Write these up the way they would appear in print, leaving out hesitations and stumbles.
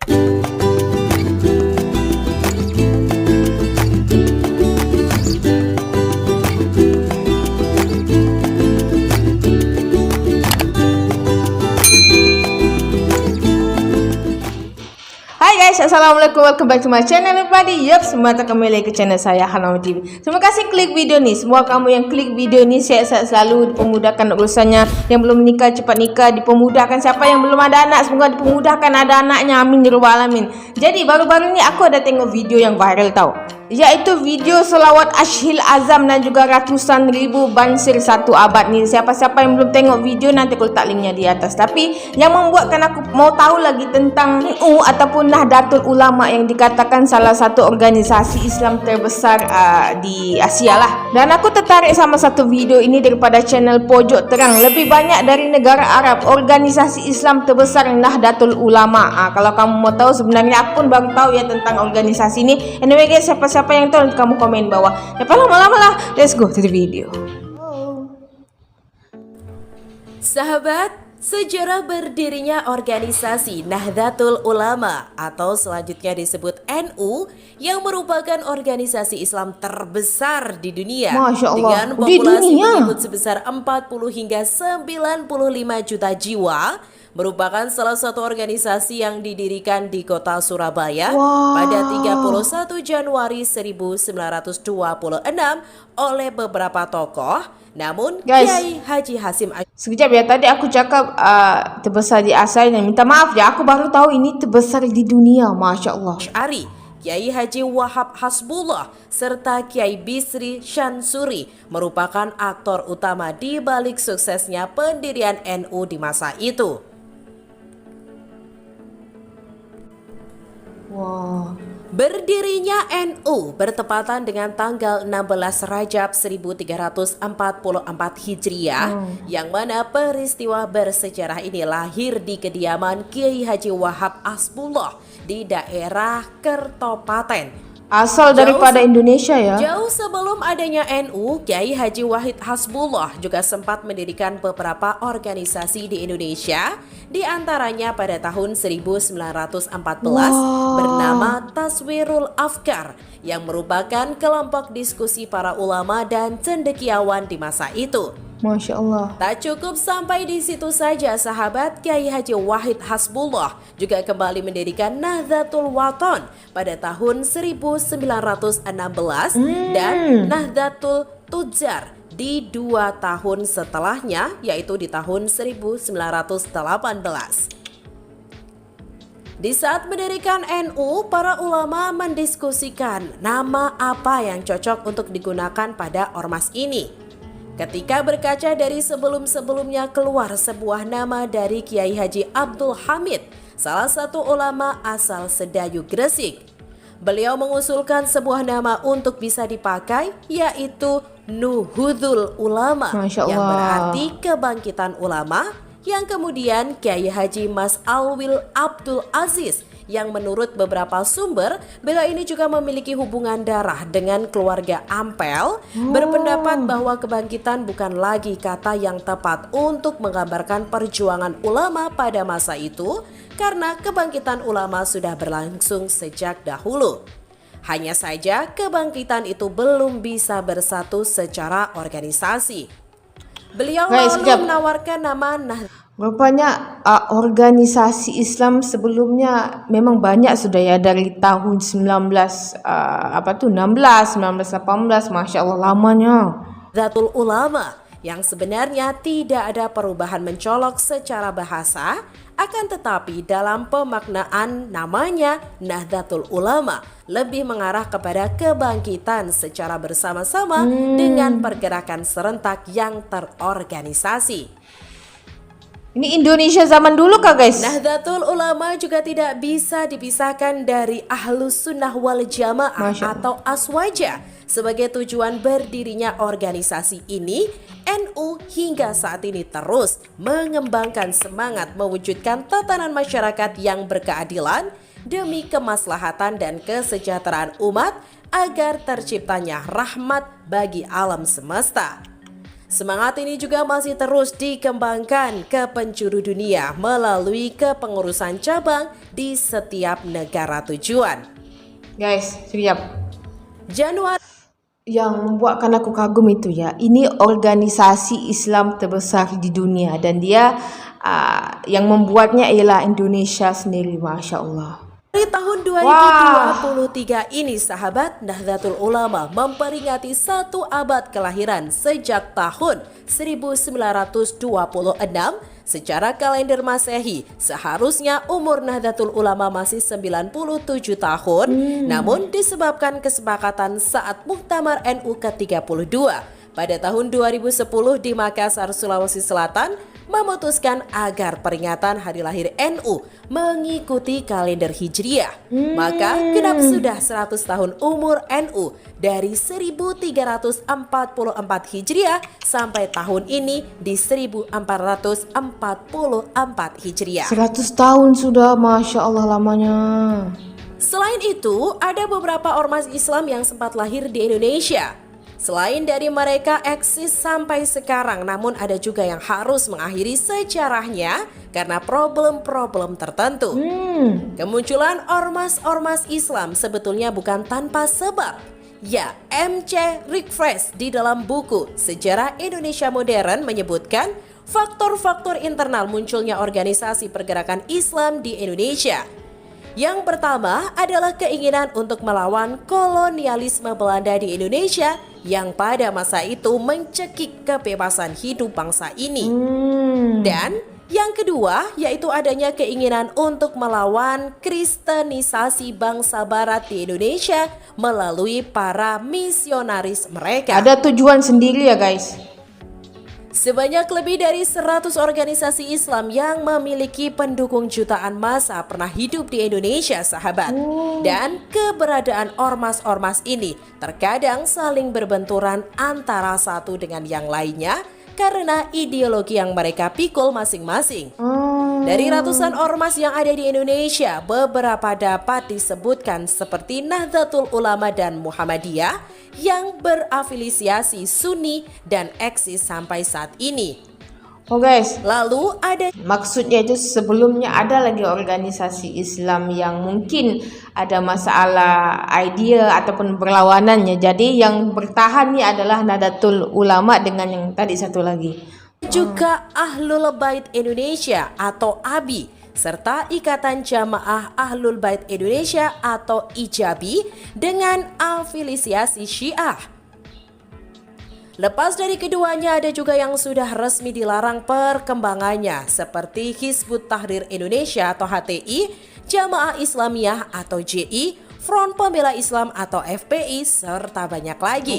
Hai guys, assalamualaikum, welcome back to my channel everybody. Yup, semua kembali ke channel saya Hanawa TV. Terima kasih klik video ni. Semua kamu yang klik video ni sehat-sehat selalu, dipermudahkan urusannya. Yang belum menikah cepat nikah, dipermudahkan. Siapa yang belum ada anak semoga dipermudahkan ada anaknya. Amin ya rabbal alamin. Jadi baru-baru ni aku ada tengok video yang viral tau, yaitu video selawat Ashil Azam dan juga ratusan ribu bansir satu abad ni. Siapa-siapa yang belum tengok video nanti aku letak linknya di atas. Tapi yang membuatkan aku mau tahu lagi tentang NU ataupun Nahdlatul Ulama yang dikatakan salah satu organisasi Islam terbesar di Asia lah. Dan aku tertarik sama satu video ini daripada channel Pojok Terang. Lebih banyak dari negara Arab organisasi Islam terbesar Nahdlatul Ulama. Kalau kamu mau tahu, sebenarnya aku pun baru tahu ya tentang organisasi ini. Anyway guys, siapa yang tahu nanti kamu komen bawah. Lepas lama-lama lah, let's go to the video. Sahabat, sejarah berdirinya organisasi Nahdlatul Ulama atau selanjutnya disebut NU yang merupakan organisasi Islam terbesar di dunia. Masya Allah, dengan di populasi dunia pengikut sebesar 40 hingga 95 juta jiwa, merupakan salah satu organisasi yang didirikan di kota Surabaya pada 31 Januari 1926 oleh beberapa tokoh. Namun Guys, Kiai Haji Hasim sekejap ya, tadi aku cakap terbesar di Asia dan minta maaf ya, aku baru tahu ini terbesar di dunia. Masya Allah. Asy'ari, Kiai Haji Wahab Hasbullah, serta Kiai Bisri Syansuri merupakan aktor utama di balik suksesnya pendirian NU di masa itu. Wah. Berdirinya NU bertepatan dengan tanggal 16 Rajab 1344 Hijriah, yang mana peristiwa bersejarah ini lahir di kediaman Kiai Haji Wahab Hasbullah di daerah Kertopaten. Asal daripada Indonesia ya. Jauh sebelum adanya NU, Kiai Haji Wahid Hasbullah juga sempat mendirikan beberapa organisasi di Indonesia, di antaranya pada tahun 1914 bernama Taswirul Afkar, yang merupakan kelompok diskusi para ulama dan cendekiawan di masa itu. Masya Allah. Tak cukup sampai di situ saja sahabat, Kiai Haji Wahid Hasbullah juga kembali mendirikan Nahdlatul Wathon pada tahun 1916 dan Nahdlatul Tujjar di 2 tahun setelahnya, yaitu di tahun 1918. Di saat mendirikan NU, para ulama mendiskusikan nama apa yang cocok untuk digunakan pada ormas ini. Ketika berkaca dari sebelum-sebelumnya keluar sebuah nama dari Kiai Haji Abdul Hamid, salah satu ulama asal Sedayu Gresik. Beliau mengusulkan sebuah nama untuk bisa dipakai, yaitu Nuhudul Ulama, yang berarti kebangkitan ulama, yang kemudian Kiai Haji Mas Alwil Abdul Aziz, yang menurut beberapa sumber, beliau ini juga memiliki hubungan darah dengan keluarga Ampel, berpendapat bahwa kebangkitan bukan lagi kata yang tepat untuk menggambarkan perjuangan ulama pada masa itu, karena kebangkitan ulama sudah berlangsung sejak dahulu. Hanya saja kebangkitan itu belum bisa bersatu secara organisasi. Beliau lalu menawarkan nama Rupanya organisasi Islam sebelumnya memang banyak sudah ya, dari tahun 1918, 1918, Masya Allah lamanya. Nahdlatul Ulama, yang sebenarnya tidak ada perubahan mencolok secara bahasa, akan tetapi dalam pemaknaan namanya Nahdlatul Ulama lebih mengarah kepada kebangkitan secara bersama-sama dengan pergerakan serentak yang terorganisasi. Ini Indonesia zaman dulu kah guys? Nahdlatul Ulama juga tidak bisa dipisahkan dari Ahlus Sunnah wal Jamaah atau Aswaja. Sebagai tujuan berdirinya organisasi ini, NU hingga saat ini terus mengembangkan semangat mewujudkan tatanan masyarakat yang berkeadilan demi kemaslahatan dan kesejahteraan umat agar terciptanya rahmat bagi alam semesta. Semangat ini juga masih terus dikembangkan ke penjuru dunia melalui kepengurusan cabang di setiap negara tujuan. Guys, siap. Januari Yang membuatkan aku kagum itu ya, ini organisasi Islam terbesar di dunia dan dia yang membuatnya ialah Indonesia sendiri, Masya Allah. Dari tahun 2023 ini sahabat, Nahdlatul Ulama memperingati 1 abad kelahiran sejak tahun 1926 secara kalender Masehi. Seharusnya umur Nahdlatul Ulama masih 97 tahun, namun disebabkan kesepakatan saat Muktamar NU ke-32 pada tahun 2010 di Makassar, Sulawesi Selatan memutuskan agar peringatan hari lahir NU mengikuti kalender Hijriah. Maka genap sudah 100 tahun umur NU dari 1344 Hijriah sampai tahun ini di 1444 Hijriah. 100 tahun sudah, Masya Allah lamanya. Selain itu, ada beberapa ormas Islam yang sempat lahir di Indonesia. Selain dari mereka eksis sampai sekarang, namun ada juga yang harus mengakhiri sejarahnya karena problem-problem tertentu. Kemunculan ormas-ormas Islam sebetulnya bukan tanpa sebab. Ya, MC Rickfresh di dalam buku Sejarah Indonesia Modern menyebutkan faktor-faktor internal munculnya organisasi pergerakan Islam di Indonesia. Yang pertama adalah keinginan untuk melawan kolonialisme Belanda di Indonesia yang pada masa itu mencekik kebebasan hidup bangsa ini. Dan yang kedua yaitu adanya keinginan untuk melawan kristenisasi bangsa barat di Indonesia melalui para misionaris mereka. Ada tujuan sendiri ya guys. Sebanyak lebih dari 100 organisasi Islam yang memiliki pendukung jutaan massa pernah hidup di Indonesia, sahabat. Dan keberadaan ormas-ormas ini terkadang saling berbenturan antara satu dengan yang lainnya karena ideologi yang mereka pikul masing-masing. Dari ratusan ormas yang ada di Indonesia, beberapa dapat disebutkan seperti Nahdlatul Ulama dan Muhammadiyah yang berafiliasi Sunni dan eksis sampai saat ini. Oh guys, Lalu ada maksudnya itu sebelumnya ada lagi organisasi Islam yang mungkin ada masalah idea ataupun berlawanannya. Jadi yang bertahan ni adalah Nahdlatul Ulama dengan yang tadi satu lagi. juga Ahlul Bait Indonesia atau ABI serta Ikatan Jamaah Ahlul Bait Indonesia atau IJABI dengan afiliasi Syiah. Lepas dari keduanya ada juga yang sudah resmi dilarang perkembangannya seperti Hizbut Tahrir Indonesia atau HTI, Jamaah Islamiyah atau JI, Front Pembela Islam atau FPI, serta banyak lagi.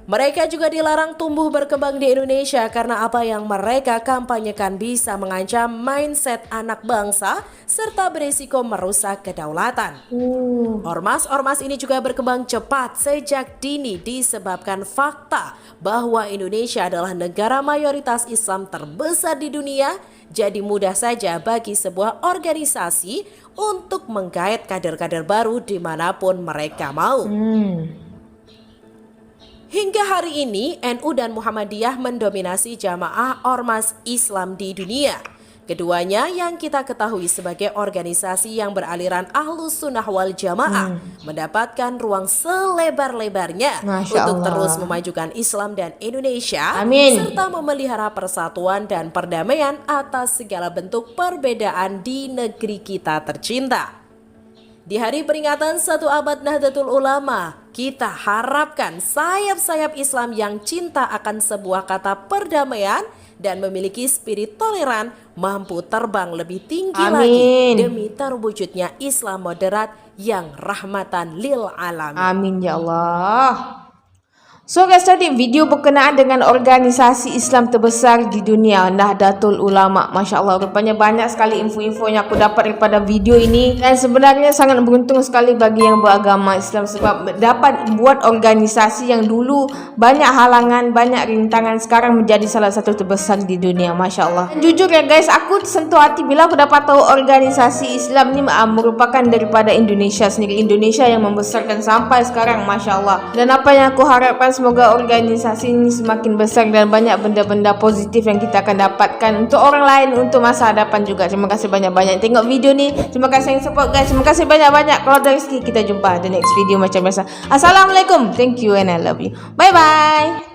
Mereka juga dilarang tumbuh berkembang di Indonesia karena apa yang mereka kampanyekan bisa mengancam mindset anak bangsa serta berisiko merusak kedaulatan. Ormas-ormas ini juga berkembang cepat sejak dini disebabkan fakta bahwa Indonesia adalah negara mayoritas Islam terbesar di dunia. Jadi mudah saja bagi sebuah organisasi untuk menggait kader-kader baru dimanapun mereka mau. Hingga hari ini, NU dan Muhammadiyah mendominasi jamaah ormas Islam di dunia. Keduanya yang kita ketahui sebagai organisasi yang beraliran Ahlus Sunnah wal Jamaah mendapatkan ruang selebar-lebarnya untuk terus memajukan Islam dan Indonesia. Serta memelihara persatuan dan perdamaian atas segala bentuk perbedaan di negeri kita tercinta. Di hari peringatan 1 abad Nahdlatul Ulama, kita harapkan sayap-sayap Islam yang cinta akan sebuah kata perdamaian dan memiliki spirit toleran mampu terbang lebih tinggi lagi demi terwujudnya Islam moderat yang rahmatan lil alamin. Amin ya Allah. So guys, tadi video berkenaan dengan organisasi Islam terbesar di dunia, Nahdlatul Ulama. Masya Allah, rupanya banyak sekali info-info yang aku dapat daripada video ini. Dan sebenarnya sangat beruntung sekali bagi yang beragama Islam sebab dapat buat organisasi yang dulu banyak halangan, banyak rintangan, sekarang menjadi salah satu terbesar di dunia. Masya Allah. Dan jujur ya guys, aku sentuh hati bila aku dapat tahu organisasi Islam ini merupakan daripada Indonesia sendiri. Indonesia yang membesarkan sampai sekarang, Masya Allah. Dan apa yang aku harapkan doakan semoga organisasi ini semakin besar dan banyak benda-benda positif yang kita akan dapatkan untuk orang lain, untuk masa hadapan juga. Terima kasih banyak-banyak tengok video ni. Terima kasih yang support guys. Terima kasih banyak-banyak. Kalau ada rezeki kita jumpa the next video macam biasa. Assalamualaikum. Thank you and I love you. Bye bye.